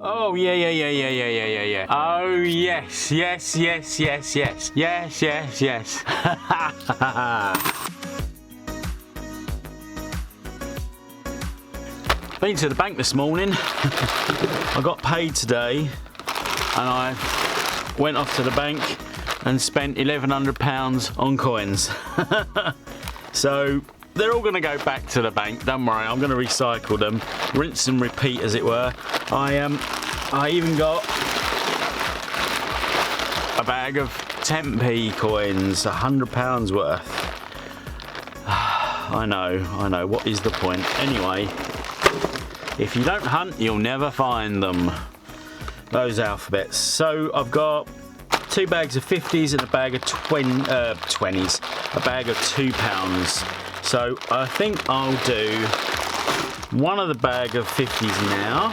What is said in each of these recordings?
Oh, yeah. Oh, yes. Been to the bank this morning. I got paid today and I went off to the bank and spent £1,100 on coins. So they're all going to go back to the bank, don't worry. I'm going to recycle them, rinse and repeat as it were. I even got a bag of 10p coins, £100 worth. I know, what is the point? Anyway, if you don't hunt, you'll never find them. Those alphabets. So I've got 2 bags of 50s and a bag of 20s, a bag of £2. So I think I'll do one of the bag of 50s now.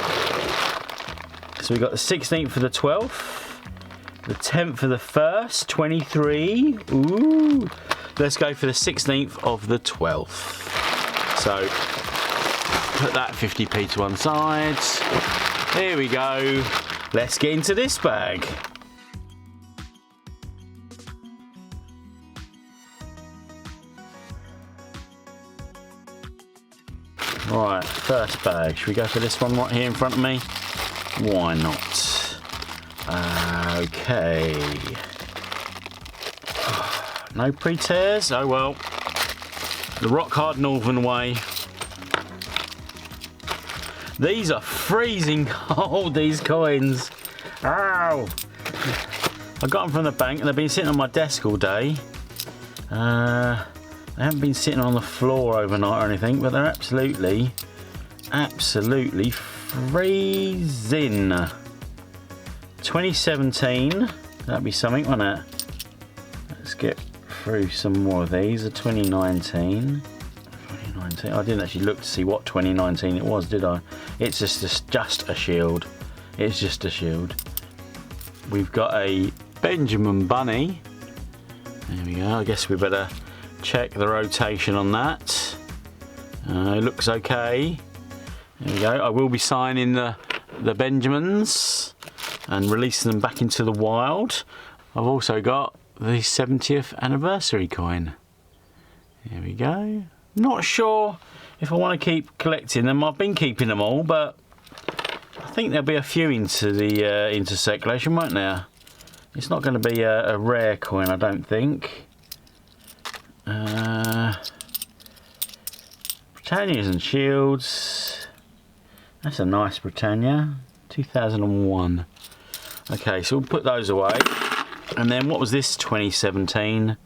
So we got the 16th for the 12th, the 10th for the 1st, 23. Ooh. Let's go for the 16th of the 12th. So put that 50p to one side. There we go. Let's get into this bag. Right, first bag. Should we go for this one right here in front of me? Why not? Okay. No pre-tears? Oh well. The rock hard northern way. These are freezing cold, these coins. Ow! I got them from the bank and they've been sitting on my desk all day. They haven't been sitting on the floor overnight or anything, but they're absolutely freezing. 2017, that'd be something, wouldn't it? Let's get through some more of these. 2019. I didn't actually look to see what 2019 it was, did I? It's just a shield. It's just a shield. We've got a Benjamin Bunny. There we go. I guess we better check the rotation on that. It looks okay. There we go. I will be signing the Benjamins and releasing them back into the wild. I've also got the 70th anniversary coin. There we go. Not sure if I want to keep collecting them. I've been keeping them all, but I think there'll be a few into circulation, won't there? It's not going to be a rare coin, I don't think. Britannias and Shields. That's a nice Britannia. 2001. Okay, so we'll put those away. And then what was this? 2017.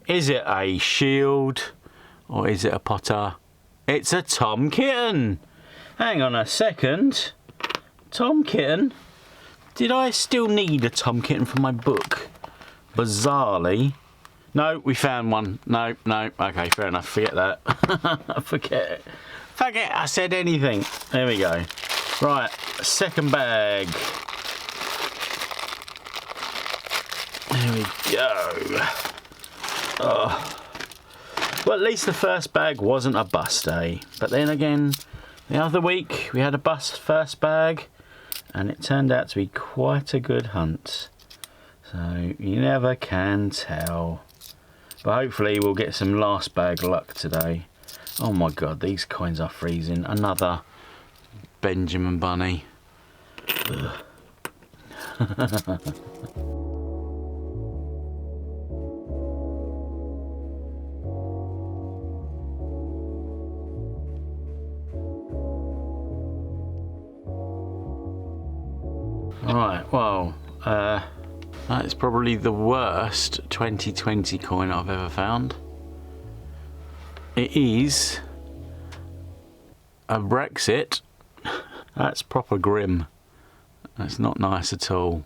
Is it a Shield or is it a Potter? It's a Tom Kitten. Hang on a second. Tom Kitten? Did I still need a Tom Kitten for my book? Bizarrely. No, we found one. No. Okay, fair enough. Forget that. Forget it. Forget I said anything. There we go. Right, second bag. There we go. Oh. Well, at least the first bag wasn't a bust, eh? But then again, the other week we had a bust first bag and it turned out to be quite a good hunt. So you never can tell. But hopefully we'll get some last bag luck today. Oh my god, these coins are freezing. Another Benjamin Bunny. Right, well, that is probably the worst 2020 coin I've ever found. It is a Brexit. That's proper grim. That's not nice at all.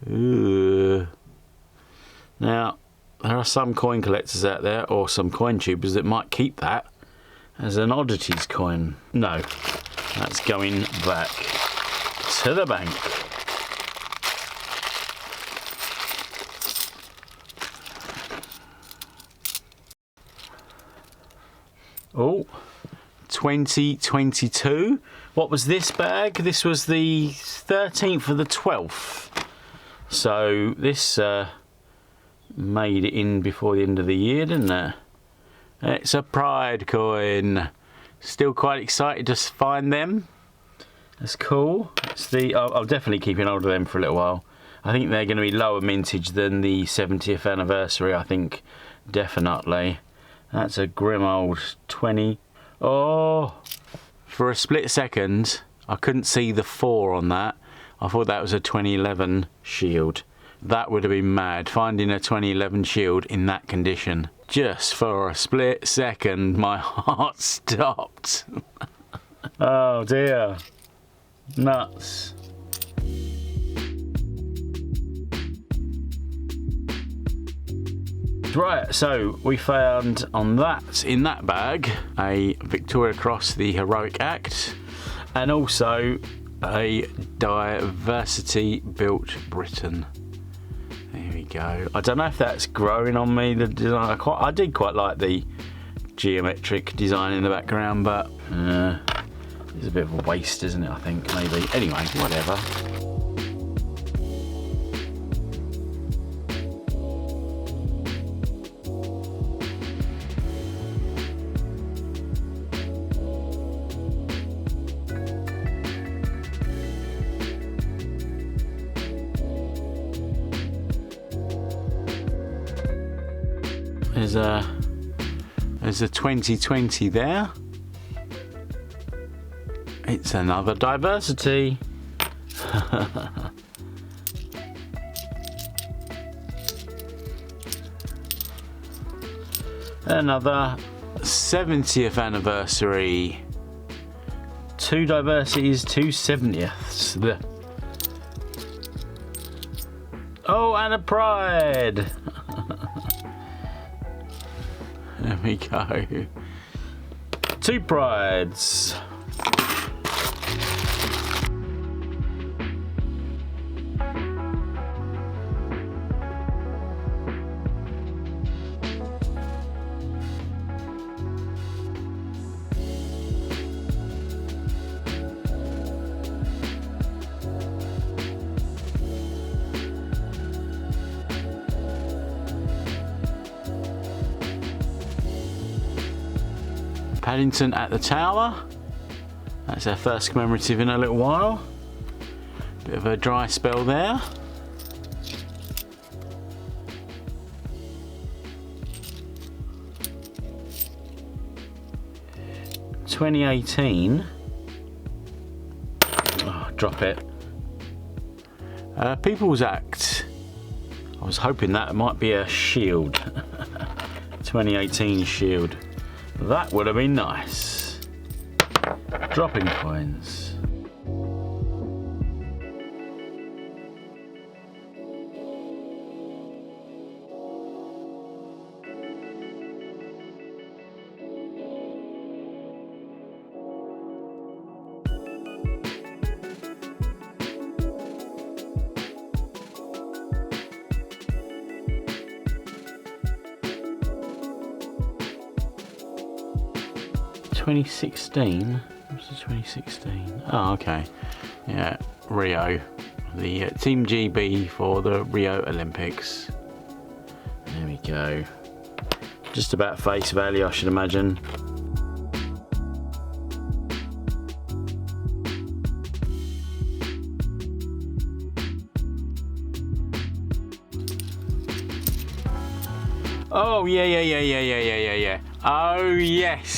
Ooh. Now, there are some coin collectors out there, or some coin tubers, that might keep that as an oddities coin. No, that's going back to the bank. Oh, 2022. What was this bag? This was the 13th of the 12th. So this made it in before the end of the year, didn't it? It's a Pride coin. Still quite excited to find them. That's cool. It's I'll definitely keep an hold of them for a little while. I think they're going to be lower mintage than the 70th anniversary, I think. Definitely. That's a grim old 20. Oh! For a split second, I couldn't see the 4 on that. I thought that was a 2011 shield. That would have been mad, finding a 2011 shield in that condition. Just for a split second, my heart stopped. Oh dear. Nuts. Right, so we found in that bag a Victoria Cross, the Heroic Act, and also a Diversity Built Britain. There we go. I don't know if that's growing on me, the design. I did quite like the geometric design in the background, but it's a bit of a waste, isn't it, I think, maybe. Anyway, whatever. There's a 2020 there. It's another Diversity. Another 70th anniversary. 2 Diversities, 2 70ths. Oh, and a Pride. There we go. 2 Prides. Paddington at the Tower. That's our first commemorative in a little while. Bit of a dry spell there. (2018). Oh, drop it. People's Act. I was hoping that might be a shield. 2018 shield. That would have been nice. Dropping coins. (2016). What's the 2016? Oh, okay. Yeah, Rio. The Team GB for the Rio Olympics. There we go. Just about face value, I should imagine. Oh, yeah. Oh, yes.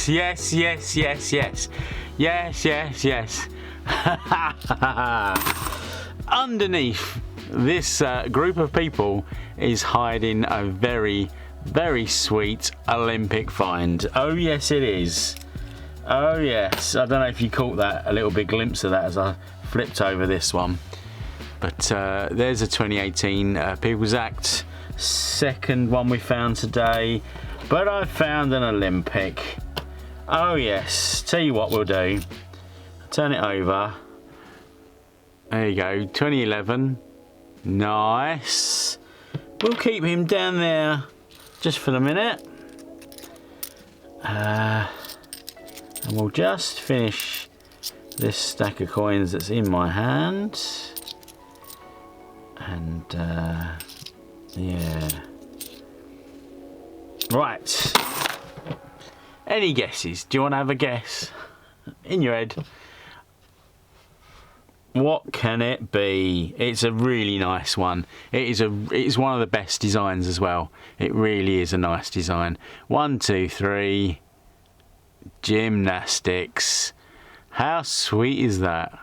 Underneath this group of people is hiding a very, very sweet Olympic find. Oh, yes, it is. Oh, yes. I don't know if you caught that, a little bit glimpse of that as I flipped over this one. But there's a 2018 People's Act. Second one we found today, but I found an Olympic. Oh yes, tell you what we'll do, turn it over. There you go, 2011. Nice. We'll keep him down there just for the minute. And we'll just finish this stack of coins that's in my hand. And yeah. Right. Any guesses? Do you want to have a guess? In your head. What can it be? It's a really nice one. It's one of the best designs as well. It really is a nice design. 1, 2, 3. Gymnastics. How sweet is that?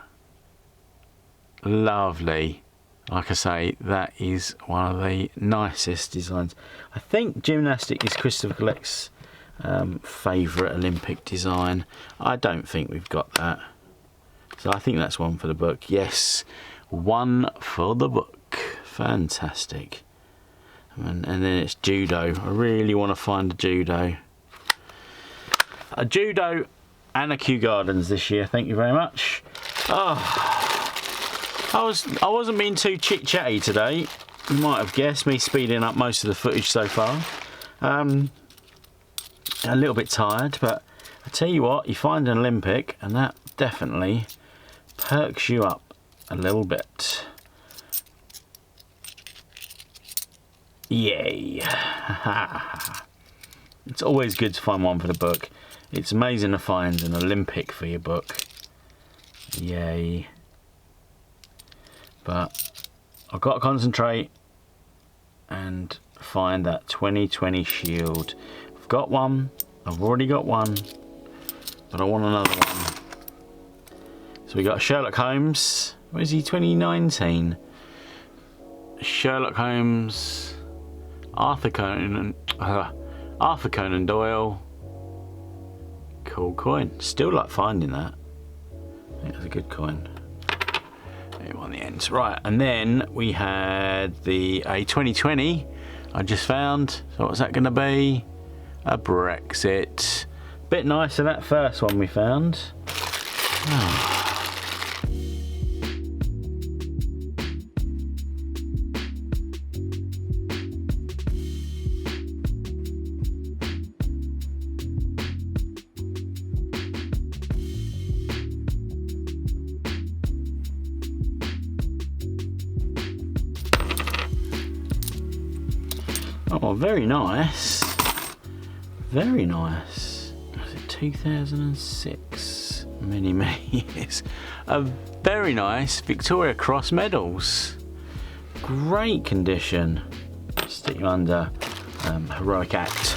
Lovely. Like I say, that is one of the nicest designs. I think Gymnastics is Christopher Collect's favourite Olympic design. I don't think we've got that. So I think that's one for the book. Yes, one for the book. Fantastic. And then it's judo. I really want to find a judo. A judo and a Kew Gardens this year. Thank you very much. Oh, I wasn't being too chit-chatty today. You might have guessed me speeding up most of the footage so far. A little bit tired, but I tell you what, you find an Olympic and that definitely perks you up a little bit. Yay. It's always good to find one for the book. It's amazing to find an Olympic for your book. Yay. But I've got to concentrate and find that 2020 shield. I've got one. I've already got one. But I want another one. So we got Sherlock Holmes. Where is he? 2019. Sherlock Holmes. Arthur Conan Doyle. Cool coin. Still like finding that. I think that's a good coin. On the ends. Right, and then we had a 2020 I just found. So what's that going to be? A Brexit. Bit nicer than that first one we found. Oh. Oh, very nice. Very nice. Was it 2006? Many years. A very nice Victoria Cross medals. Great condition. Stick you under Heroic Act.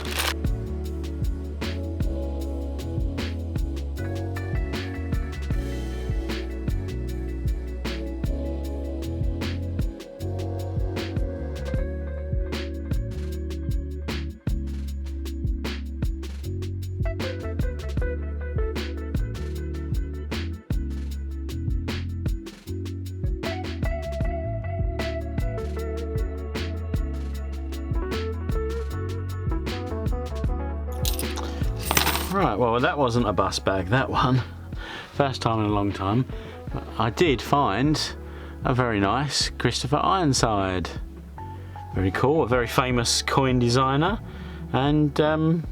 Right, well that wasn't a bus bag, that one. First time in a long time. But I did find a very nice Christopher Ironside. Very cool, a very famous coin designer. And I'm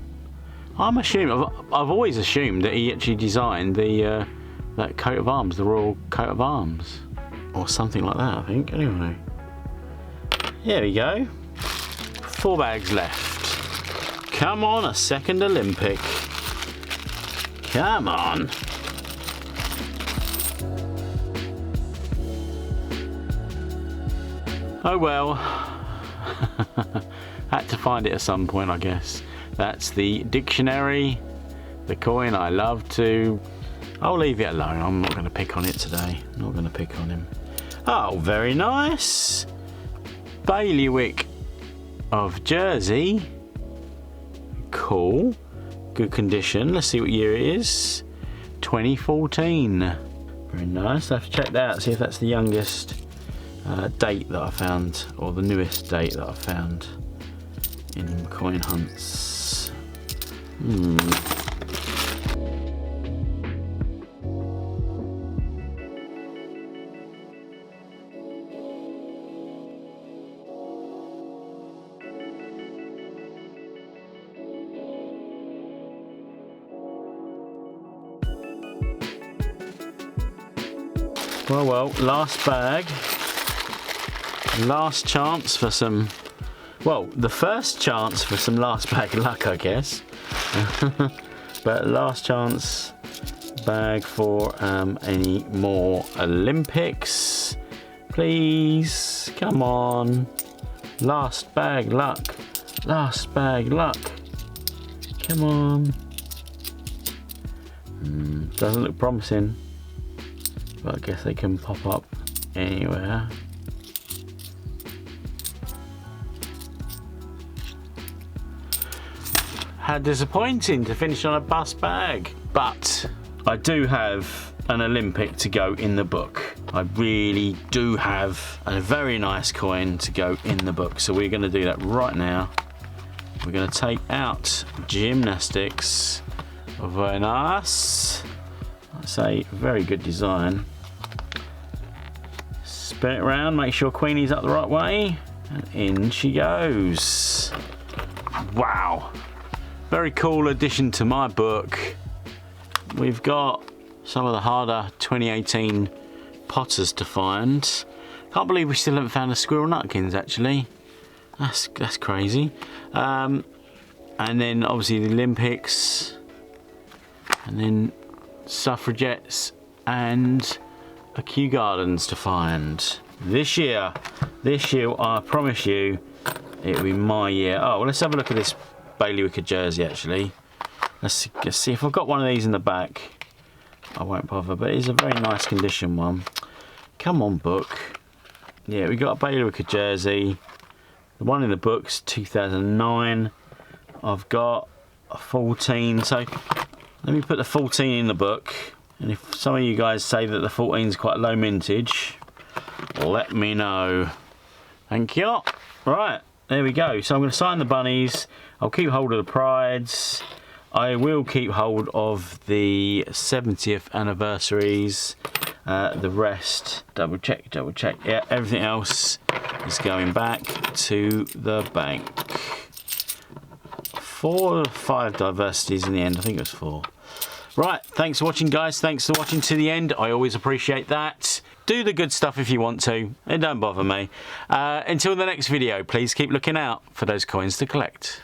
assuming, I've always assumed that he actually designed that coat of arms, the royal coat of arms. Or something like that, I think, anyway. There we go. 4 bags left. Come on, a second Olympic. Come on. Oh well. Had to find it at some point, I guess. That's the dictionary, the coin I love to. I'll leave it alone. I'm not going to pick on it today. Not going to pick on him. Oh, very nice. Bailiwick of Jersey. Cool. Good condition. Let's see what year it is. 2014. Very nice. I have to check that out, see if that's the youngest date that I found, or the newest date that I found in coin hunts. Well, well, last bag. Last chance for some... Well, the first chance for some last bag luck, I guess. But last chance bag for any more Olympics. Please, come on. Last bag luck. Last bag luck. Come on. Doesn't look promising. But I guess they can pop up anywhere. How disappointing to finish on a bust bag. But I do have an Olympic to go in the book. I really do have a very nice coin to go in the book. So we're going to do that right now. We're going to take out Gymnastics. Very nice. I'd say very good design. Spin it around, make sure Queenie's up the right way. And in she goes. Wow. Very cool addition to my book. We've got some of the harder 2018 Potters to find. Can't believe we still haven't found a Squirrel Nutkins actually. That's crazy. And then obviously the Olympics. And then Suffragettes and a Kew Gardens to find. This year I promise you it'll be my year. Oh, well, let's have a look at this bailiwick jersey actually. Let's see if I've got one of these in the back. I won't bother, but it's a very nice condition one. Come on, book. Yeah, we got a bailiwick jersey. The one in the book's 2009. I've got a 14, so let me put the 14 in the book. And if some of you guys say that the 14 is quite low mintage, let me know. Thank you. Right, there we go. So I'm going to sign the bunnies. I'll keep hold of the prides. I will keep hold of the 70th anniversaries. The rest, double check. Yeah, everything else is going back to the bank. 4 or 5 diversities in the end. I think it was 4. Right, thanks for watching, guys. Thanks for watching to the end. I always appreciate that. Do the good stuff if you want to. It don't bother me. Until the next video, please keep looking out for those coins to collect.